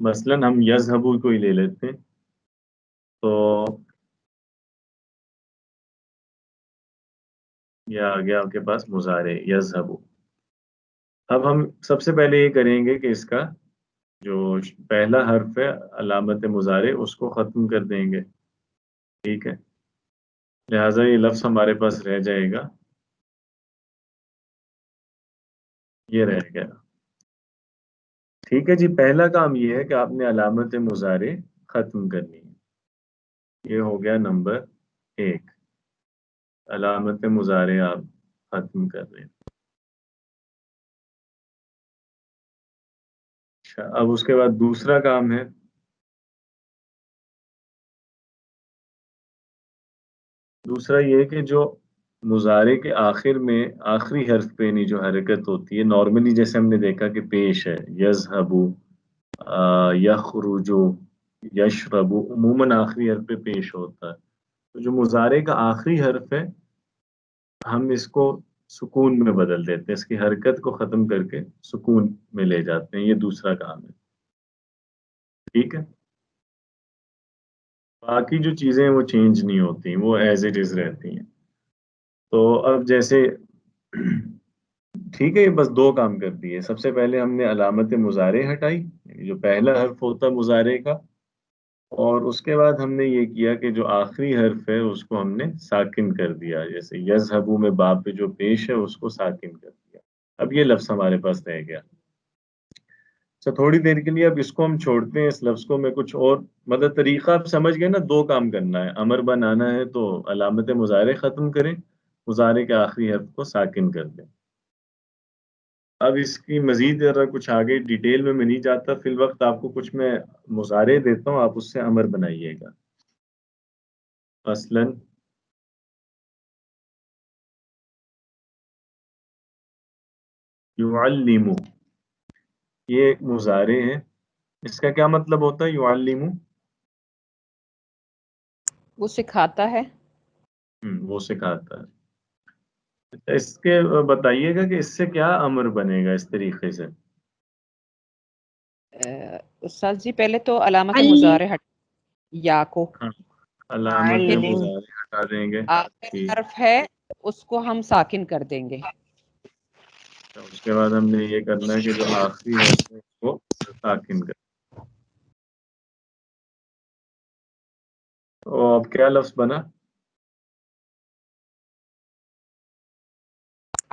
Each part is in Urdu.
مثلاً ہم یذهبو کو ہی لے لیتے ہیں، تو یہ آ گیا آپ کے پاس مضارع یذهبو۔ اب ہم سب سے پہلے یہ کریں گے کہ اس کا جو پہلا حرف ہے علامت مضارع اس کو ختم کر دیں گے، ٹھیک ہے، لہٰذا یہ لفظ ہمارے پاس رہ جائے گا، یہ رہ گیا، ٹھیک ہے جی۔ پہلا کام یہ ہے کہ آپ نے علامت مضارع ختم کرنی ہے، یہ ہو گیا نمبر 1، علامت مضارع آپ ختم کر رہے ہیں۔ اچھا، اب اس کے بعد دوسرا کام ہے، دوسرا یہ کہ جو مضارع کے آخر میں آخری حرف پہ نہیں جو حرکت ہوتی ہے، نارملی جیسے ہم نے دیکھا کہ پیش ہے یذهبو، یخرجو، یشربو، عموماً آخری حرف پہ پیش ہوتا ہے، تو جو مضارع کا آخری حرف ہے ہم اس کو سکون میں بدل دیتے ہیں، اس کی حرکت کو ختم کر کے سکون میں لے جاتے ہیں، یہ دوسرا کام ہے، ٹھیک ہے۔ باقی جو چیزیں ہیں وہ چینج نہیں ہوتی، وہ ایز اٹ از رہتی ہیں۔ تو اب جیسے ٹھیک ہے، یہ بس دو کام کر دیے، سب سے پہلے ہم نے علامت مضارع ہٹائی، جو پہلا حرف ہوتا ہے مضارع کا، اور اس کے بعد ہم نے یہ کیا کہ جو آخری حرف ہے اس کو ہم نے ساکن کر دیا، جیسے یذهبو میں باپ پہ جو پیش ہے اس کو ساکن کر دیا، اب یہ لفظ ہمارے پاس رہ گیا۔ اچھا، تھوڑی دیر کے لیے اب اس کو ہم چھوڑتے ہیں، اس لفظ کو، میں کچھ اور مطلب طریقہ آپ سمجھ گئے نا، دو کام کرنا ہے، امر بنانا ہے تو علامت مضارع ختم کریں، مضارع کے آخری حرف کو ساکن کر دیں۔ اب اس کی مزید ذرا کچھ آگے ڈیٹیل میں نہیں جاتا، فی الوقت آپ کو کچھ میں مضارع دیتا ہوں، آپ اس سے امر بنائیے گا۔ مثلاً یعلم، یہ ایک مضارع ہے، اس کا کیا مطلب ہوتا ہے یعلم؟ وہ سکھاتا ہے۔ وہ سکھاتا ہے۔ اس کے بتائیے گا کہ اس سے کیا امر بنے گا اس طریقے سے؟ استاد جی پہلے تو علامت علی مضارع ہٹ یا کو، ہاں، علامت پھر مضارع ہٹا دیں گے، آخر ٹھیک، حرف ہے اس کو ہم ساکن کر دیں گے۔ اس کے بعد ہم نے یہ کرنا ہے کہ جو آخری حرف ہے اس کو ساکن کر، تو اب کیا لفظ بنا؟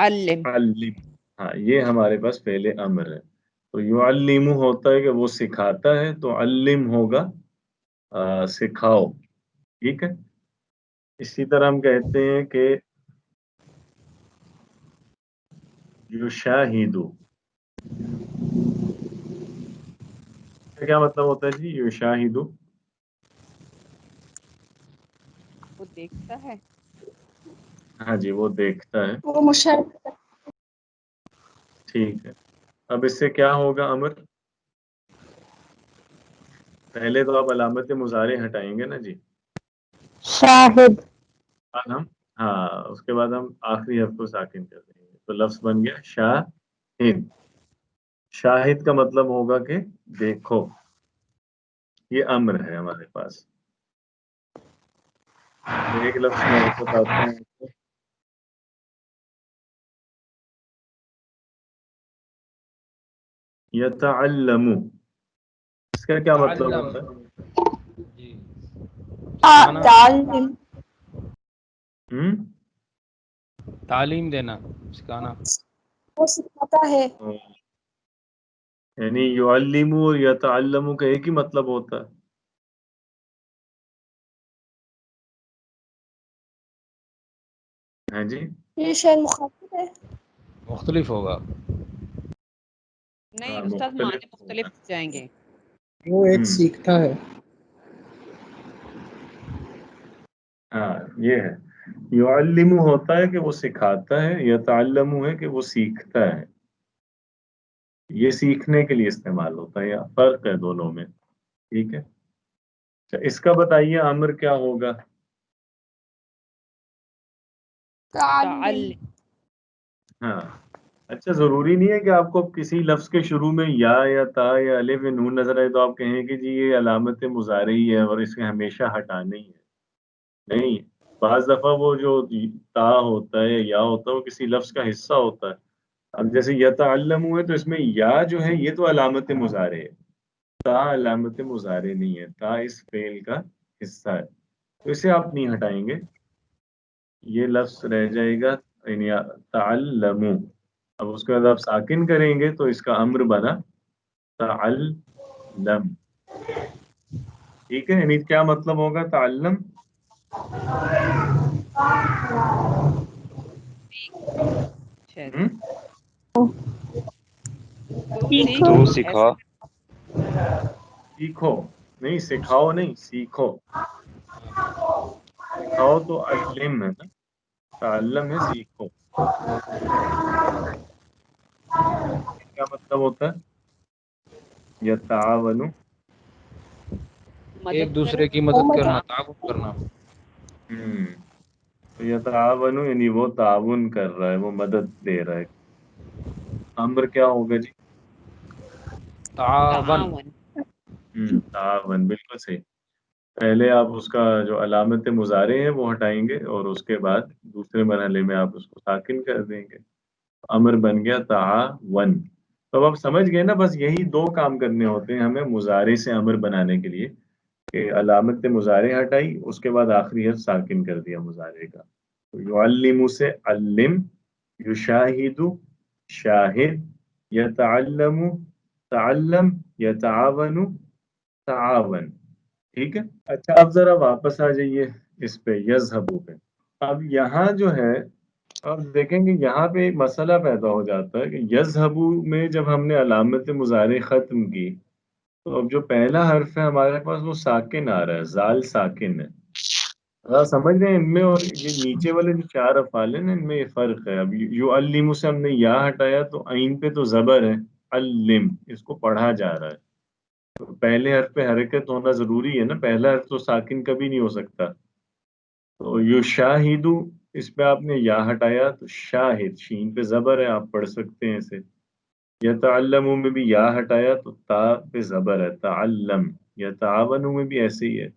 علم، علم، ہاں، یہ ہمارے پاس پہلے امر ہے، تو یعلم ہوتا ہے کہ وہ سکھاتا ہے، تو علم ہوگا سکھاؤ، ٹھیک ہے۔ اسی طرح ہم کہتے ہیں کہ یشاہدو، کیا مطلب ہوتا ہے جی یشاہدو؟ وہ دیکھتا ہے۔ ہاں جی، وہ دیکھتا ہے، وہ مشرف ٹھیک ہے۔ اب اس سے کیا ہوگا امر؟ پہلے تو آپ علامت مضارع ہٹائیں گے نا جی، شاہد بعد ہم، ہاں، اس کے بعد ہم آخری حرف کو ساکن کر دیں گے، تو لفظ بن گیا شاہد۔ شاہد کا مطلب ہوگا کہ دیکھو، یہ امر ہے ہمارے پاس۔ ایک لفظ میں اور بتاتا ہوں آپ کو، یتعلم، اس کا کیا مطلب تعلم، ہوتا ہے؟ جی سکھانا، تعلم ہم؟ تعلیم دینا، سکھانا۔ وہ سکھاتا ہے۔ یعنی یعلم اور یتعلم کا ایک ہی مطلب ہوتا ہے؟ ہاں جی، یہ شاید مخاطب ہے۔ مختلف ہوگا۔ نہیں ہاں، استاد، مختلف معنی مختلف ہوگا، ہو جائیں گے۔ وہ ایک ہم، سیکھتا ہے۔ ہاں، یہ ہے، یعلم ہوتا ہے کہ وہ سکھاتا ہے، یتعلم ہے کہ وہ سیکھتا ہے، یہ سیکھنے کے لیے استعمال ہوتا ہے، یا فرق ہے دونوں میں، ٹھیک ہے۔ اچھا، اس کا بتائیے امر کیا ہوگا؟ تعلم تعلم، ہاں، اچھا ضروری نہیں ہے کہ آپ کو کسی لفظ کے شروع میں یا تا یا الف یا نون نظر آئے تو آپ کہیں کہ جی یہ علامت مضارعی ہے اور اسے ہمیشہ ہٹانی ہے، نہیں، بعض دفعہ وہ جو تا ہوتا ہے یا ہوتا ہے وہ کسی لفظ کا حصہ ہوتا ہے. اب جیسے یتعلم ہے تو اس میں یا جو ہے یہ تو علامت مضارع ہے، تا علامت مضارع نہیں ہے، تا اس فعل کا حصہ ہے، تو اسے آپ نہیں ہٹائیں گے، یہ لفظ رہ جائے گا یعنی تعلمو. اب اس کے بعد آپ ساکن کریں گے تو اس کا امر بنا تعلم. ٹھیک ہے، یعنی کیا مطلب ہوگا تعلم؟ شاید ہم؟ تو سیکھو تو سیکھ سکھا. ایسا سیکھو نہیں، سکھاؤ نہیں، سیکھو. سکھاؤ تو علم ہے نا، تعلم ہے سیکھو. کیا مطلب ہوتا ہے یتعاون؟ ایک مدد کرے. دوسرے کی مدد کرنا، تعاون کرنا. تو یتعاون یعنی وہ تعاون کر رہا ہے، وہ مدد دے رہا ہے. امر کیا ہوگا جی؟ تعاون. تعاون، بالکل صحیح. پہلے آپ اس کا جو علامت مضارع ہے وہ ہٹائیں گے اور اس کے بعد دوسرے مرحلے میں آپ اس کو ساکن کر دیں گے. امر بن گیا تعاون. تو اب آپ سمجھ گئے نا، بس یہی دو کام کرنے ہوتے ہیں ہمیں مضارع سے امر بنانے کے لیے، کہ علامت مضارع ہٹائی، اس کے بعد آخری حرف ساکن کر دیا مضارع کا. تو یعلم سے علم، یشاہد شاہد، یتعلم تعلم، یتعاون تعاون. ٹھیک ہے. اچھا اب ذرا واپس آ جائیے اس پہ یذہبو پہ. اب یہاں جو ہے اب دیکھیں گے یہاں پہ ایک مسئلہ پیدا ہو جاتا ہے کہ یذہبو میں جب ہم نے علامت مضارع ختم کی تو اب جو پہلا حرف ہے ہمارے پاس وہ ساکن آ رہا ہے، زال ساکن ہے. آپ سمجھ رہے ہیں ان میں، اور یہ نیچے والے جو چار افعال ہیں نا ان میں یہ فرق ہے. اب یو علم سے ہم نے یا ہٹایا تو عین پہ تو زبر ہے، علم اس کو پڑھا جا رہا ہے، تو پہلے حرف پہ حرکت ہونا ضروری ہے نا، پہلا حرف تو ساکن کبھی نہیں ہو سکتا. تو یو شاہدو اس پہ آپ نے یا ہٹایا تو شاہد شین پہ زبر ہے، آپ پڑھ سکتے ہیں اسے. یتعلم میں بھی یا ہٹایا تو تا پہ زبر ہے، تعلم. یتعاون میں بھی ایسے ہی ہے.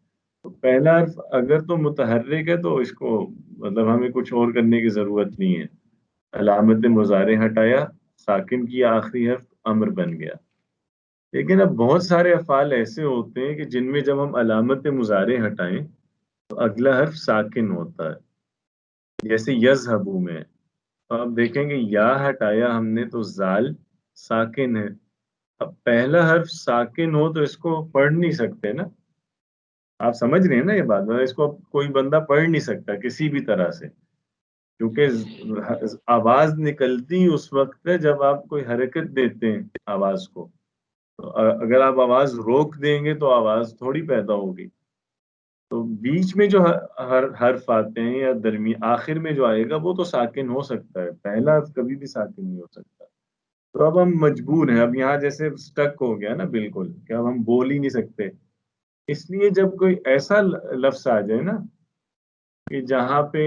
تو پہلا حرف اگر تو متحرک ہے تو اس کو مطلب ہمیں کچھ اور کرنے کی ضرورت نہیں ہے، علامت مضارع ہٹایا، ساکن کیا آخری حرف، امر بن گیا. لیکن اب بہت سارے افعال ایسے ہوتے ہیں کہ جن میں جب ہم علامت مضارع ہٹائیں تو اگلا حرف ساکن ہوتا ہے، جیسے یذہبو میں. تو آپ دیکھیں گے یا ہٹایا ہم نے تو زال ساکن ہے. اب پہلا حرف ساکن ہو تو اس کو پڑھ نہیں سکتے نا، آپ سمجھ رہے ہیں نا یہ بات، مطلب اس کو کوئی بندہ پڑھ نہیں سکتا کسی بھی طرح سے، کیونکہ آواز نکلتی اس وقت ہے جب آپ کوئی حرکت دیتے ہیں آواز کو. تو اگر آپ آواز روک دیں گے تو آواز تھوڑی پیدا ہوگی. تو بیچ میں جو ہر حرف آتے ہیں یا درمیان آخر میں جو آئے گا وہ تو ساکن ہو سکتا ہے، پہلا حرف کبھی بھی ساکن نہیں ہو سکتا. تو اب ہم مجبور ہیں، اب یہاں جیسے سٹک ہو گیا نا بالکل کہ اب ہم بول ہی نہیں سکتے. اس لیے جب کوئی ایسا لفظ آ جائے نا کہ جہاں پہ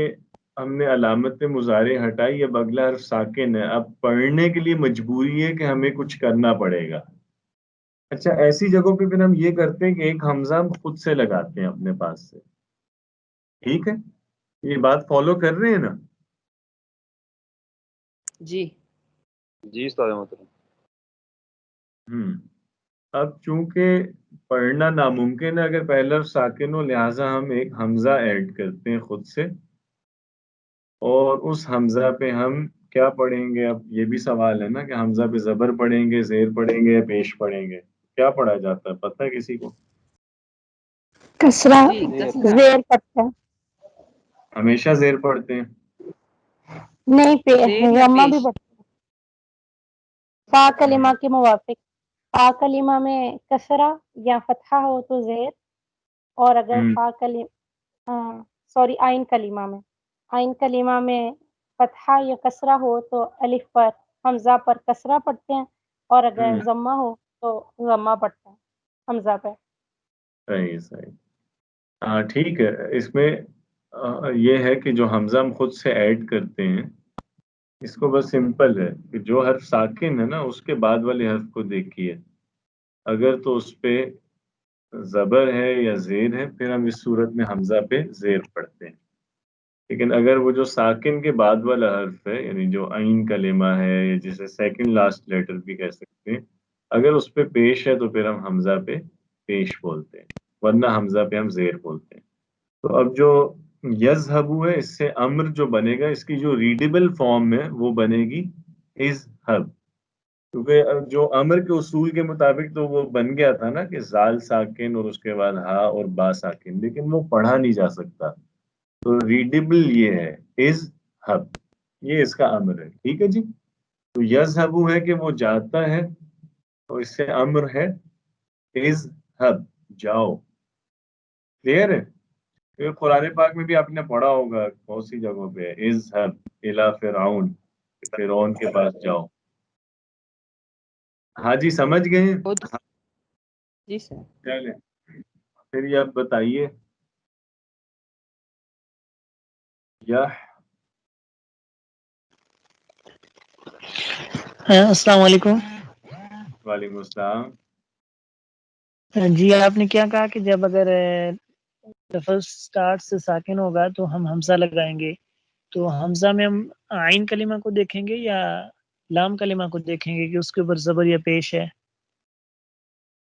ہم نے علامت مضارع ہٹائی، اب اگلا حرف ساکن ہے، اب پڑھنے کے لیے مجبوری ہے کہ ہمیں کچھ کرنا پڑے گا. اچھا ایسی جگہوں پہ پھر ہم یہ کرتے ہیں کہ ایک حمزہ ہم خود سے لگاتے ہیں اپنے پاس سے. ٹھیک ہے، یہ بات فالو کر رہے ہیں نا؟ جی جی استاد محترم. ہوں. اب چونکہ پڑھنا ناممکن ہے اگر پہلا حرف ساکن ہو، لہٰذا ہم ایک حمزہ ایڈ کرتے ہیں خود سے، اور اس حمزہ پہ ہم کیا پڑھیں گے؟ اب یہ بھی سوال ہے نا کہ حمزہ پہ زبر پڑھیں گے، زیر پڑھیں گے یا پیش پڑھیں گے؟ کیا پڑھا جاتا ہے پتہ ہے کسی کو؟ کسرا جی زیر. کسرا. زیر پڑتا ہے، ہمیشہ زیر پڑھتے ہیں؟ نہیں زیر یا ضمہ بھی پیش. پڑتا ہے، فا ہوں. کلمہ کے موافق. فا کلمہ میں کسرا یا فتحہ ہو تو زیر، اور اگر ہوں. فا کلمہ سوری آئین کلمہ میں، آئین کلمہ میں فتحہ یا کسرہ ہو تو الف پر حمزہ پر کسرہ پڑھتے ہیں، اور اگر ہوں. ضمہ ہو تو ضمہ پڑھتے ہیں حمزہ پہ. صحیح صحیح. ہاں ٹھیک ہے. اس میں یہ ہے کہ جو حمزہ ہم خود سے ایڈ کرتے ہیں اس کو بس سمپل ہے کہ جو حرف ساکن ہے نا اس کے بعد والے حرف کو دیکھیے، اگر تو اس پہ زبر ہے یا زیر ہے پھر ہم اس صورت میں حمزہ پہ زیر پڑھتے ہیں، لیکن اگر وہ جو ساکن کے بعد والا حرف ہے یعنی جو عین کلمہ ہے یا جسے سیکنڈ لاسٹ لیٹر بھی کہہ سکتے ہیں، اگر اس پہ پیش ہے تو پھر ہم حمزہ پہ پیش بولتے ہیں، ورنہ حمزہ پہ ہم زیر بولتے ہیں۔ تو اب جو یذہبو ہے اس سے امر جو بنے گا اس کی جو ریڈیبل فارم ہے وہ بنے گی اذہب، کیونکہ جو امر کے اصول کے مطابق تو وہ بن گیا تھا نا کہ زال ساکن اور اس کے بعد ہا اور با ساکن، لیکن وہ پڑھا نہیں جا سکتا، تو ریڈیبل یہ ہے اذہب، یہ اس کا امر ہے، ٹھیک ہے جی۔ تو یذہبو ہے کہ وہ جاتا ہے، اور اس سے امر ہے اذہب، جاؤ، کلیئر ہے؟ یہ قرآن پاک میں بھی آپ نے پڑھا ہوگا بہت سی جگہوں پہ اذهب الی فرعون، فرعون کے پاس جاؤ۔ ہاں جی سمجھ گئے ہیں؟ خود جی سر چلیں پھر یہ آپ بتائیے السلام علیکم۔ وعلیکم السلام۔ جی آپ نے کیا کہا کہ جب اگر لفظ سٹارٹ سے ساکن ہوگا تو ہم حمزہ لگائیں گے، تو حمزہ میں ہم عین کلمہ کو دیکھیں گے یا لام کلمہ کو دیکھیں گے کہ اس کے اوپر زبر یا پیش ہے؟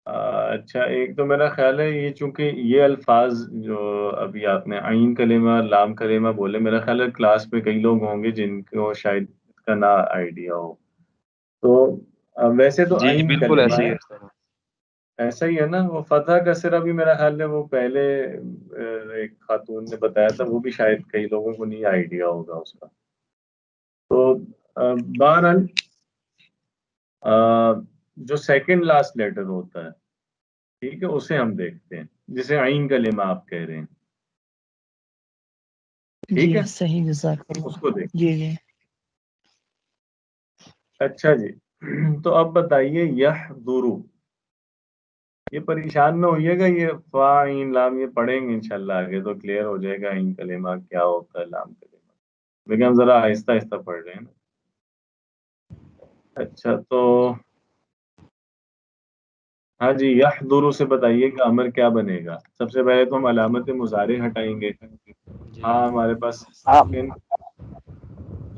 اچھا، ایک تو میرا خیال ہے یہ چونکہ یہ الفاظ جو ابھی آپ نے عین کلمہ لام کلمہ بولے، میرا خیال ہے کلاس میں کئی لوگ ہوں گے جن کو شاید اس کا نہ آئیڈیا ہو، تو ویسے تو جی عین بالکل کلمہ ایسے ہی ہے، ہے استاد۔ ایسا ہی ہے نا، وہ فتح کسرہ بھی میرا خیال ہے وہ پہلے ایک خاتون نے بتایا تھا، وہ بھی شاید کئی لوگوں کو نہیں آئیڈیا ہوگا اس کا۔ تو بہرحال جو سیکنڈ لاسٹ لیٹر ہوتا ہے ٹھیک ہے اسے ہم دیکھتے ہیں، جسے عین کلمہ آپ کہہ رہے ہیں، ٹھیک جی ہے صحیح، جزاک اس اللہ۔ کو دیکھتے جی جی ہیں۔ اچھا جی تو اب بتائیے یحضرو، یہ پریشان نہ ہوئیے گا، یہ فا عین لام یہ پڑھیں گے انشاءاللہ آگے تو کلیئر ہو جائے گا عین کلمہ کیا ہوتا ہے، لام کلمہ، لیکن ہم ذرا آہستہ آہستہ پڑھ رہے ہیں نا۔ اچھا تو ہاں جی یحضرو سے بتائیے کہ امر کیا بنے گا۔ سب سے پہلے تو ہم علامت مضارع ہٹائیں گے، جی ہاں ہمارے پاس ساکن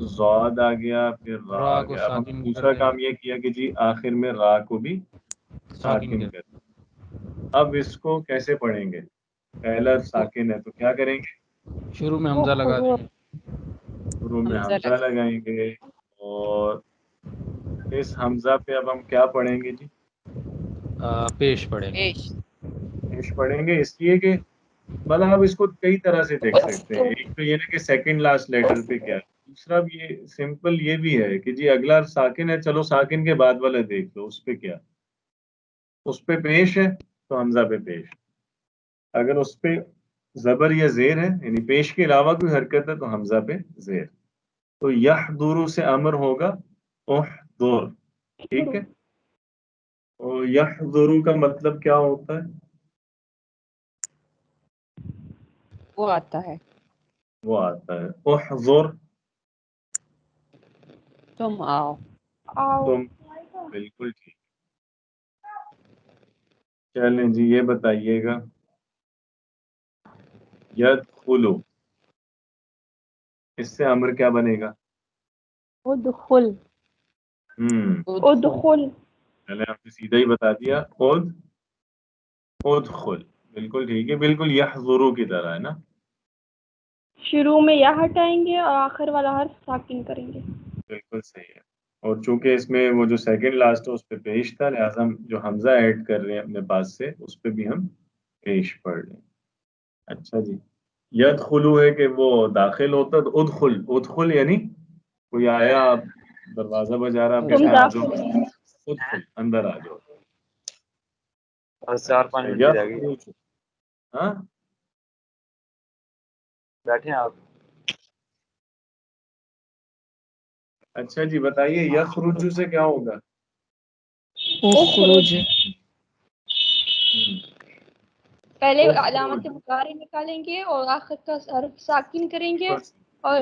زاد آ گیا پھر را را آ کو گیا، اب ہم نے ساکن کر دوسرا دیں کام یہ کیا کہ جی آخر میں را کو بھی ساکن ساکن کر کر دیں۔ اب اس کو کیسے پڑھیں گے؟ پہلا ساکن ہے تو کیا کریں گے؟ شروع میں حمزہ لگا دیں گے، شروع میں حمزہ حمزہ لگا لگائیں گے، اور اس حمزہ پہ اب ہم کیا پڑھیں گے جی؟ پیش پڑھیں گے۔ پیش پیش پڑھیں گے، اس لیے کہ مطلب آپ اس کو کئی طرح سے دیکھ سکتے ہیں، ایک تو یہ نا کہ سیکنڈ لاسٹ لیٹر پہ کیا ہے، دوسرا بھی یہ سمپل یہ بھی ہے کہ جی اگلا ساکن ہے، چلو ساکن کے بعد والا دیکھ لو اس پہ کیا، اس پہ پیش ہے تو حمزہ پہ پیش، اگر اس پہ زبر یا زیر ہے یعنی پیش کے علاوہ کوئی حرکت ہے تو حمزہ پہ زیر، تو یحضر سے امر ہوگا احضر، ٹھیک ہے، اور یحضر کا مطلب کیا ہوتا ہے؟ وہ آتا ہے، وہ آتا ہے احضر، تم آؤ، تم، بالکل ٹھیک۔ چلیں جی یہ بتائیے گا یدخلو، اس سے امر کیا بنے گا؟ ادخل ادخل پہلے آپ نے سیدھا ہی بتا دیا ادخل، بالکل ٹھیک ہے، بالکل یحضرو کی طرح ہے نا۔ شروع میں یا ہٹائیں گے اور آخر والا حرف ساکن کریں گے۔ بالکل صحیح ہے، اور چونکہ اس میں وہ جو سیکنڈ لاسٹ ہے اس پہ پیش تھا، لہٰذا ہم جو حمزہ ایڈ کر رہے ہیں اپنے پاس سے اس پہ بھی ہم پیش پڑھ رہے ہیں۔ اچھا جی یدخلو ہے کہ وہ داخل ہوتا، تو ادخل، ادخل یعنی کوئی آیا، آپ دروازہ بجا رہا، آپ تم کہتے ہیں آ جاؤ، داخل ادخل اندر آ جاؤ۔ بس 4-5 منٹ کی رہ گئی، یخرج، ہاں بیٹھے ہیں آپ۔ اچھا جی بتائیے یخرج سے کیا ہوگا؟ اخرج، پہلے اخرج، علامت مضارع نکالیں گے اور آخر کا حرف ساکن کریں گے، بالکل اور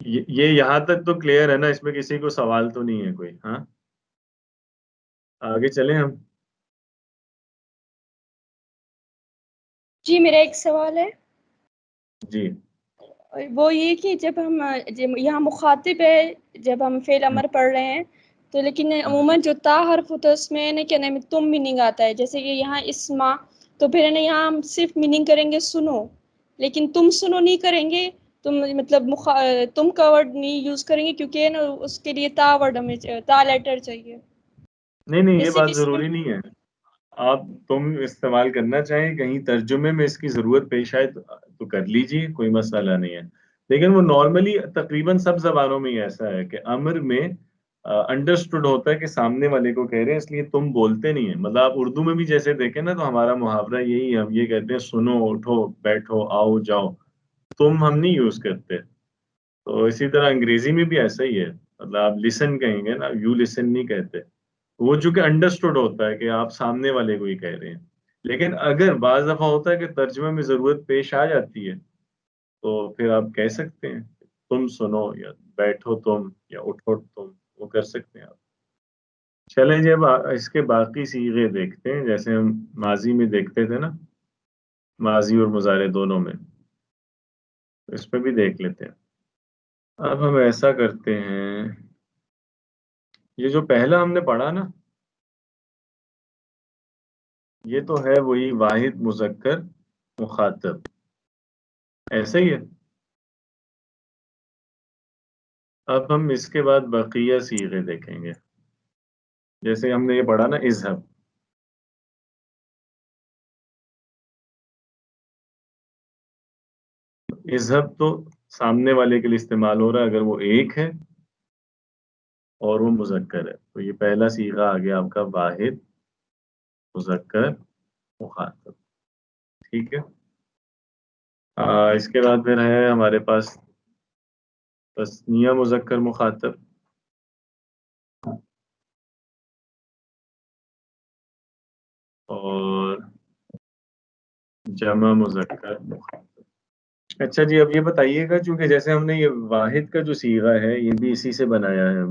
یہ یہاں تک تو کلیئر ہے نا، اس میں کسی کو سوال تو نہیں ہے کوئی؟ ہاں آگے چلیں ہم. جی میرا ایک سوال ہے، جی وہ یہ کہ جب ہم یہاں مخاطب ہے، جب ہم فعل امر پڑھ رہے ہیں تو لیکن عموماً جو تا حرف ہوتا ہے اس میں نا کیا نام ہے تم میننگ آتا ہے، جیسے کہ یہاں اسما، تو پھر ہے نا یہاں ہم صرف میننگ کریں گے سنو، لیکن تم سنو نہیں کریں گے، تم مطلب تم کا ورڈ نہیں یوز کریں گے، کیونکہ نا اس کے لیے تا ورڈ ہمیں تا لیٹر چاہیے. نہیں، یہ جیسے بات کہ ضروری نہیں ہے. آپ تم استعمال کرنا چاہیں، کہیں ترجمے میں اس کی ضرورت پیش آئے تو کر لیجئے، کوئی مسئلہ نہیں ہے. لیکن وہ نارملی تقریباً سب زبانوں میں ہی ایسا ہے کہ امر میں انڈرسٹوڈ ہوتا ہے کہ سامنے والے کو کہہ رہے ہیں، اس لیے تم بولتے نہیں ہیں. مطلب آپ اردو میں بھی جیسے دیکھیں نا، تو ہمارا محاورہ یہی ہے، ہم یہ کہتے ہیں سنو، اٹھو، بیٹھو، آؤ، جاؤ. تم ہم نہیں یوز کرتے. تو اسی طرح انگریزی میں بھی ایسا ہی ہے. مطلب آپ لسن کہیں گے نا، یو لسن نہیں کہتے. وہ چونکہ انڈرسٹوڈ ہوتا ہے کہ آپ سامنے والے کو ہی کہہ رہے ہیں. لیکن اگر بعض دفعہ ہوتا ہے کہ ترجمے میں ضرورت پیش آ جاتی ہے، تو پھر آپ کہہ سکتے ہیں تم سنو، یا بیٹھو تم، یا اٹھو تم، وہ کر سکتے ہیں آپ. چلیں جی، اب اس کے باقی صیغے دیکھتے ہیں. جیسے ہم ماضی میں دیکھتے تھے نا، ماضی اور مضارع دونوں میں، اس پہ بھی دیکھ لیتے ہیں. اب ہم ایسا کرتے ہیں، یہ جو پہلا ہم نے پڑھا نا، یہ تو ہے وہی واحد مذکر مخاطب، ایسا ہی ہے. اب ہم اس کے بعد بقیہ صیغے دیکھیں گے. جیسے ہم نے یہ پڑھا نا اذهب، اذهب تو سامنے والے کے لیے استعمال ہو رہا ہے اگر وہ ایک ہے اور وہ مذکر ہے. تو یہ پہلا صیغہ آ گیا آپ کا واحد مذکر مخاطب. ٹھیک ہے. اس کے بعد پھر ہے ہمارے پاس تثنیہ مذکر مخاطب، اور جمع مذکر مخاطب. اچھا جی، اب یہ بتائیے گا، چونکہ جیسے ہم نے یہ واحد کا جو صیغہ ہے یہ بھی اسی سے بنایا ہے،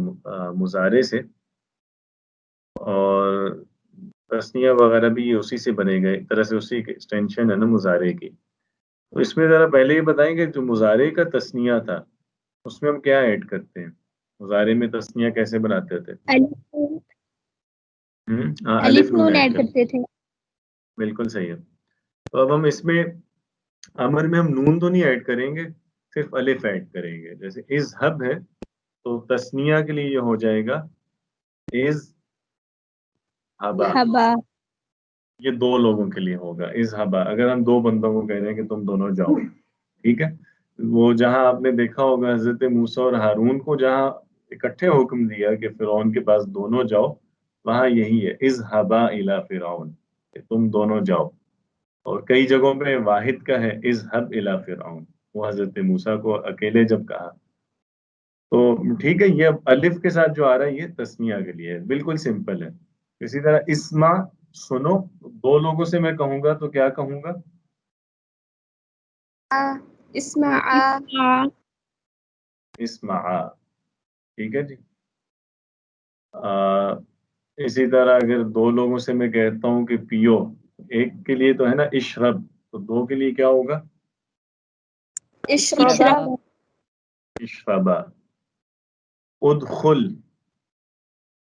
مضارع سے، اور تثنیہ وغیرہ بھی یہ اسی سے بنے گئے، ایک طرح سے اسی کی ایکسٹینشن ہے نا مضارع کی. تو اس میں ذرا پہلے یہ بتائیں کہ جو مضارع کا تثنیہ تھا اس میں ہم کیا ایڈ کرتے ہیں؟ مضارع میں تثنیہ کیسے بناتے تھے؟ الف نون ایڈ کرتے تھے. بالکل صحیح ہے. تو اب ہم اس میں امر میں ہم نون تو نہیں ایڈ کریں گے، صرف الف ایڈ کریں گے. جیسے اذهب ہے تو تثنیہ کے لیے یہ ہو جائے گا اذهبا. یہ دو لوگوں کے لیے ہوگا اذهبا. اگر ہم دو بندوں کو کہہ رہے ہیں کہ تم دونوں جاؤ، ٹھیک ہے. وہ جہاں آپ نے دیکھا ہوگا حضرت موسیٰ اور ہارون کو جہاں اکٹھے حکم دیا کہ فرعون کے پاس دونوں جاؤ، وہاں یہی ہے اذهبا الی فرعون، کہ تم دونوں جاؤ. اور کئی جگہوں پہ واحد کا ہے اذهب الی فرعون، وہ حضرت موسیٰ کو اکیلے جب کہا. تو ٹھیک ہے، یہ الف کے ساتھ جو آ رہا ہے یہ تثنیہ کے لیے ہے، بالکل سمپل ہے. اسی طرح اسما، سنو، دو لوگوں سے میں کہوں گا تو کیا کہوں گا؟ اسمع. اسمع. ٹھیک ہے جی. اسی طرح اگر دو لوگوں سے میں کہتا ہوں کہ پیو، ایک کے لیے تو ہے نا اشرب، تو دو کے لیے کیا ہوگا؟ اشرب. اشربا. ادخل،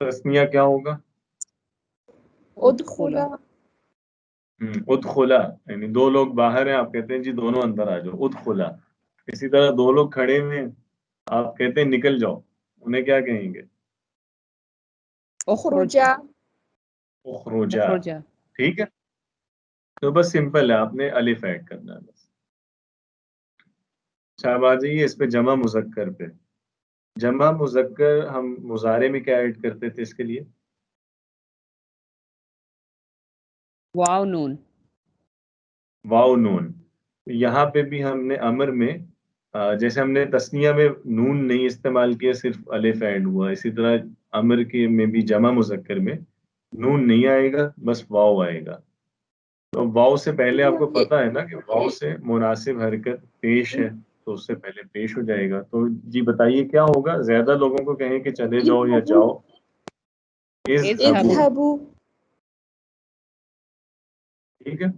تسنیہ کیا ہوگا؟ ادخلا. ادخلا، یعنی دو لوگ باہر ہیں، آپ کہتے ہیں جی دونوں اندر آ جاؤ، ادخلا. اسی طرح دو لوگ کھڑے ہوئے ہیں، آپ کہتے ہیں نکل جاؤ، انہیں کیا کہیں گے؟ اخرجا. اخرجا. ٹھیک ہے. تو بس سمپل ہے، آپ نے الف ایڈ کرنا ہے بس. اچھا اب آ جائیے اس پہ جمع مذکر پہ. جمع مذکر ہم مضارع میں کیا ایڈ کرتے تھے اس کے لیے؟ واو نون. واو نون. یہاں پہ بھی ہم نے امر میں جیسے ہم نے تثنیہ میں نون نہیں استعمال کیا، صرف الف ایڈ ہوا، اسی طرح امر کے میں بھی جمع مذکر میں نون نہیں آئے گا، بس واو آئے گا. تو واو سے پہلے آپ کو پتا ہے نا کہ واو سے مناسب حرکت پیش ہے، تو اس سے پہلے پیش ہو جائے گا. تو جی بتائیے کیا ہوگا؟ زیادہ لوگوں کو کہیں کہ چلے جاؤ یا جاؤ. اذهبوا. اذهبوا. ٹھیک ہے.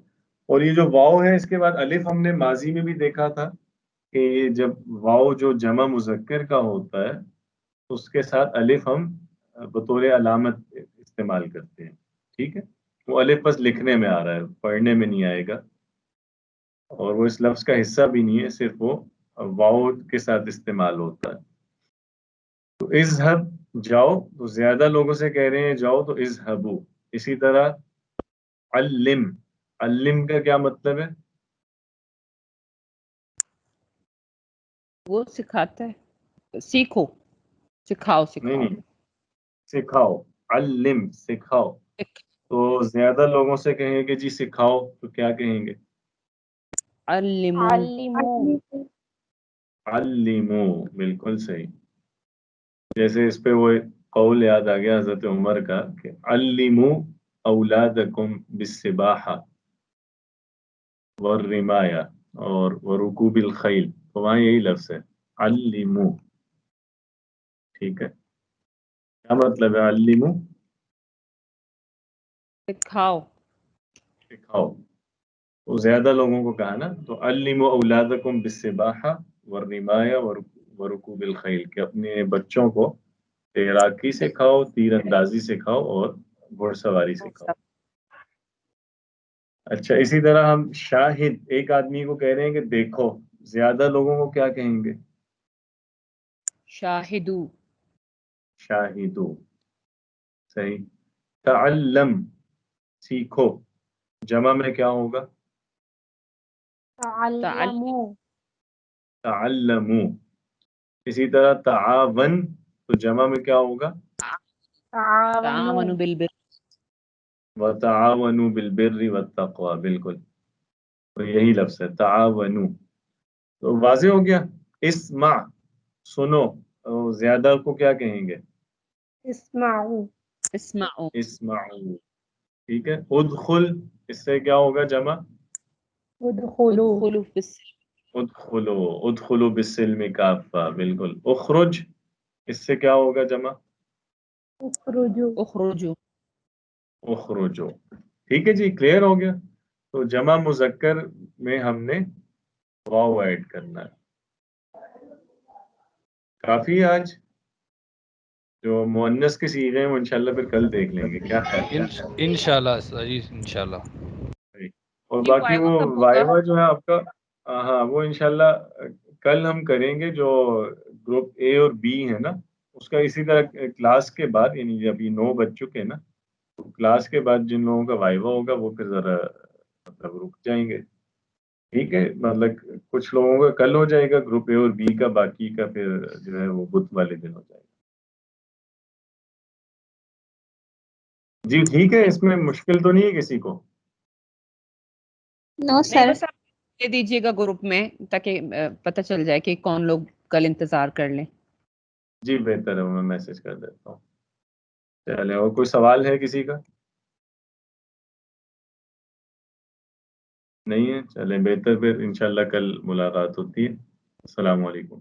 اور یہ جو واو ہے اس کے بعد الف ہم نے ماضی میں بھی دیکھا تھا کہ یہ جب واو جو جمع مذکر کا ہوتا ہے اس کے ساتھ الف ہم بطور علامت استعمال کرتے ہیں. ٹھیک ہے. وہ الف بس لکھنے میں آ رہا ہے، پڑھنے میں نہیں آئے گا، اور وہ اس لفظ کا حصہ بھی نہیں ہے، صرف وہ واو کے ساتھ استعمال ہوتا ہے. تو اذهب جاؤ، تو زیادہ لوگوں سے کہہ رہے ہیں جاؤ تو اذهبوا. اسی طرح علم، علم کا کیا مطلب ہے؟ وہ سکھاتا ہے، سیکھو، سکھاؤ نہیں سکھاؤ. نہیں، سکھاؤ. علم سکھاؤ. تو زیادہ لوگوں سے کہیں گے جی سکھاؤ تو کیا کہیں گے؟ علمو. علموا. علمو. بالکل صحیح. جیسے اس پہ وہ قول یاد آ گیا حضرت عمر کا کہ علمو اولادکم بالسباحہ والرمایہ اور ورکوب الخیل. تو وہاں یہی لفظ ہے علمو. ٹھیک ہے. کیا مطلب ہے علمو؟ سکھاؤ. سکھاؤ. تو زیادہ لوگوں کو کہا نا، تو علموا اولادکم بالسباحہ والرمایہ ورکوب الخیل، کہ اپنے بچوں کو تیراکی سکھاؤ، تیر اندازی سکھاؤ اور گھوڑ سواری سکھاؤ. اچھا، اسی طرح ہم شاہد، ایک آدمی کو کہہ رہے ہیں کہ دیکھو، زیادہ لوگوں کو کیا کہیں گے؟ شاہدو. شاہدو. صحیح. تعلم سیکھو، جمع میں کیا ہوگا؟ تعلموا. تعلموا. اسی طرح تعاون، تو جمع میں کیا ہوگا؟ تعاونوا. تعاونوا بالبر. وتعاونوا بالبر والتقوى. بالکل، تو یہی لفظ ہے تعاونوا. تو واضح ہو گیا. اسمع سنو، اور زیادہ کو کیا کہیں گے؟ اسمعوا. اسمعوا. اسمعوا. ٹھیک ہے. ادخل، اس سے کیا ہوگا جمع؟ ادخلوا. ادخلوا فی السلم. ادخلوا. ادخلوا بالسلم کافہ. بالکل. اخرج، اس سے کیا ہوگا جمع؟ اخرجوا. اخرجوا. اخرجوا. ٹھیک ہے جی، کلیئر ہو گیا. تو جمع مذکر میں ہم نے واو ایڈ کرنا ہے. کافی ہے آج. جو مؤنث کے صیغے ہیں وہ انشاءاللہ پھر کل دیکھ لیں گے. کیا خیال ہے؟ انشاءاللہ جی، انشاءاللہ. اور یہ باقی وائوا وہ کب ہوگا؟ وائوا جو ہے آپ کا، ہاں وہ انشاءاللہ کل ہم کریں گے. جو گروپ اے اور بی ہے نا اس کا اسی طرح کلاس کے بعد، یعنی جب یہ 9 بج چکے نا، تو کلاس کے بعد جن لوگوں کا وائوا ہوگا وہ پھر ذرا مطلب رک جائیں گے. ٹھیک ہے. مطلب کچھ لوگوں کا کل ہو جائے گا گروپ اے اور بی کا، باقی کا پھر جو ہے وہ بدھ والے دن ہو جائے گا. جی ٹھیک ہے. اس میں مشکل تو نہیں ہے کسی کو؟ نو نہیں، سر. بس آپ دے دیجیے گا گروپ میں تاکہ پتہ چل جائے کہ کون لوگ کل انتظار کر لیں. جی بہتر ہے، وہ میں میسج کر دیتا ہوں. چلے، اور کوئی سوال ہے کسی کا؟ نہیں ہے. چلیں بہتر، پھر انشاءاللہ کل ملاقات ہوتی ہے. السلام علیکم.